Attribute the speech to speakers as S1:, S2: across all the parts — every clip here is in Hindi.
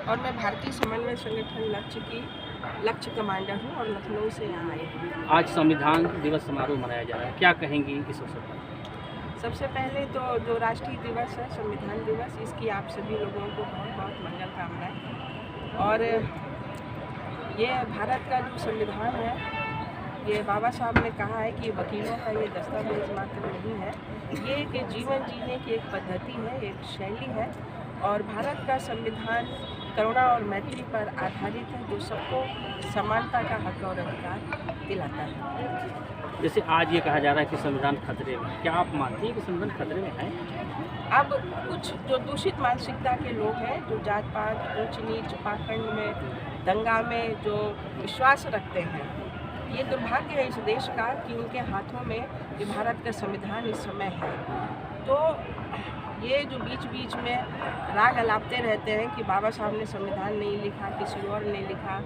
S1: और मैं भारतीय समन्वय संगठन लक्ष्य कमांडर हूँ और लखनऊ से यहाँ आई हूँ।
S2: आज संविधान दिवस समारोह मनाया जा रहा है, क्या कहेंगी इस अवसर पर?
S1: सबसे पहले तो जो राष्ट्रीय दिवस है संविधान दिवस, इसकी आप सभी लोगों को बहुत बहुत मंगल कामनाएं। और ये भारत का जो संविधान है, ये बाबा साहब ने कहा है कि वकीलों का ये दस्तावेज मात्र नहीं है, ये एक जीवन जीने की एक पद्धति है, एक शैली है। और भारत का संविधान करुणा और मैत्री पर आधारित है, जो सबको समानता का हक और अधिकार दिलाता है।
S2: जैसे आज ये कहा जा रहा है कि संविधान खतरे में, क्या आप मानती हैं कि संविधान खतरे में है?
S1: अब कुछ जो दूषित मानसिकता के लोग हैं, जो जात पात, ऊंच नीच, पाखंड में, दंगा में जो विश्वास रखते हैं, ये दुर्भाग्य है इस देश का कि उनके हाथों में ये भारत का संविधान इस समय है। तो ये जो बीच बीच में राग अलापते रहते हैं कि बाबा साहब ने संविधान नहीं लिखा, किसी और ने लिखा,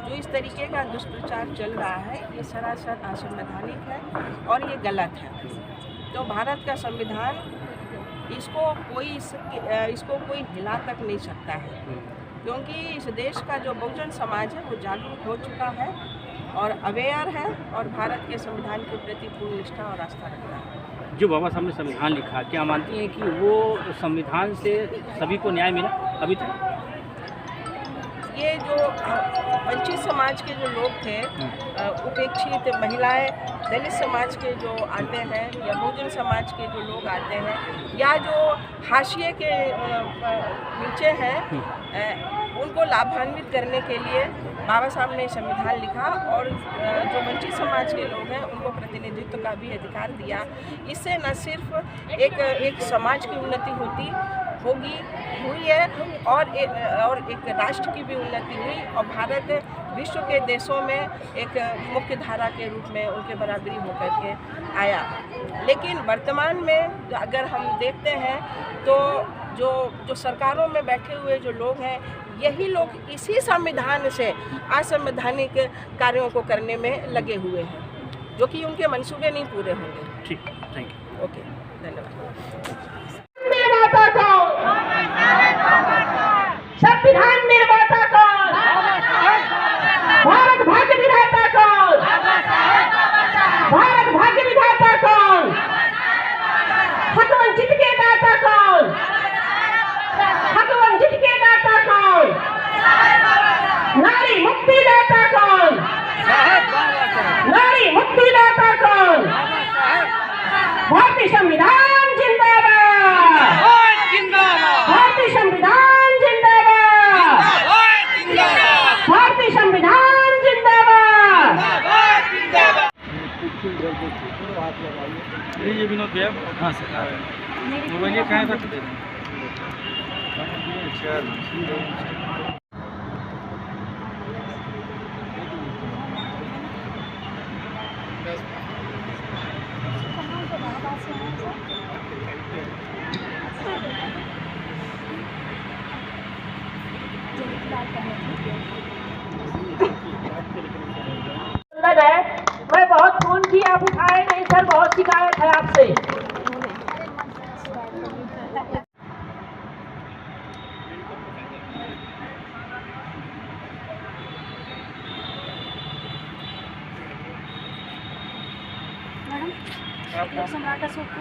S1: जो इस तरीके का दुष्प्रचार चल रहा है, ये सरासर असंवैधानिक है और ये गलत है। तो भारत का संविधान इसको कोई हिला तक नहीं सकता है, क्योंकि इस देश का जो बहुजन समाज है वो जागरूक हो चुका है और अवेयर है और भारत के संविधान के प्रति पूर्ण निष्ठा और आस्था रखता है।
S2: जो बाबा साहब ने संविधान लिखा, क्या मानती हैं कि वो संविधान से सभी को न्याय मिला अभी तक?
S1: ये जो वंचित समाज के जो लोग थे, उपेक्षित महिलाएं, दलित समाज के जो आते हैं या बहुजन समाज के जो लोग आते हैं, या जो हाशिए के नीचे हैं, उनको लाभान्वित करने के लिए बाबा साहब ने संविधान लिखा। और जो वंचित समाज के लोग हैं उनको प्रतिनिधित्व का भी अधिकार दिया। इससे न सिर्फ एक समाज की उन्नति हुई है और एक राष्ट्र की भी उन्नति हुई और भारत विश्व के देशों में एक मुख्य धारा के रूप में उनके बराबरी होकर के आया। लेकिन वर्तमान में अगर हम देखते हैं तो जो सरकारों में बैठे हुए जो लोग हैं, यही लोग इसी संविधान से असंवैधानिक कार्यों को करने में लगे हुए हैं, जो कि उनके मंसूबे नहीं पूरे होंगे।
S2: ठीक, थैंक यू।
S1: ओके, धन्यवाद।
S3: संविधान निर्माता कौन? भारत भाग्य विधाता कौन? भारत भाग्य विधाता कौन? हक वंचित के दाता कौन? हक वंचित के दाता कौन? नारी मुक्ति दाता कौन? नारी मुक्ति दाता कौन? भारतीय संविधान जिंदाबाद! भारतीय संविधान जिंदाबाद! भारतीय संविधान जिंदाबाद!
S4: ये विनोद भैया, हाँ सर, मोबाइल कहाँ रख दे?
S3: मैं बहुत फोन किया, आप उठाए नहीं सर, बहुत शिकायत है आपसे।
S5: मैडम, सम्राट अशोक को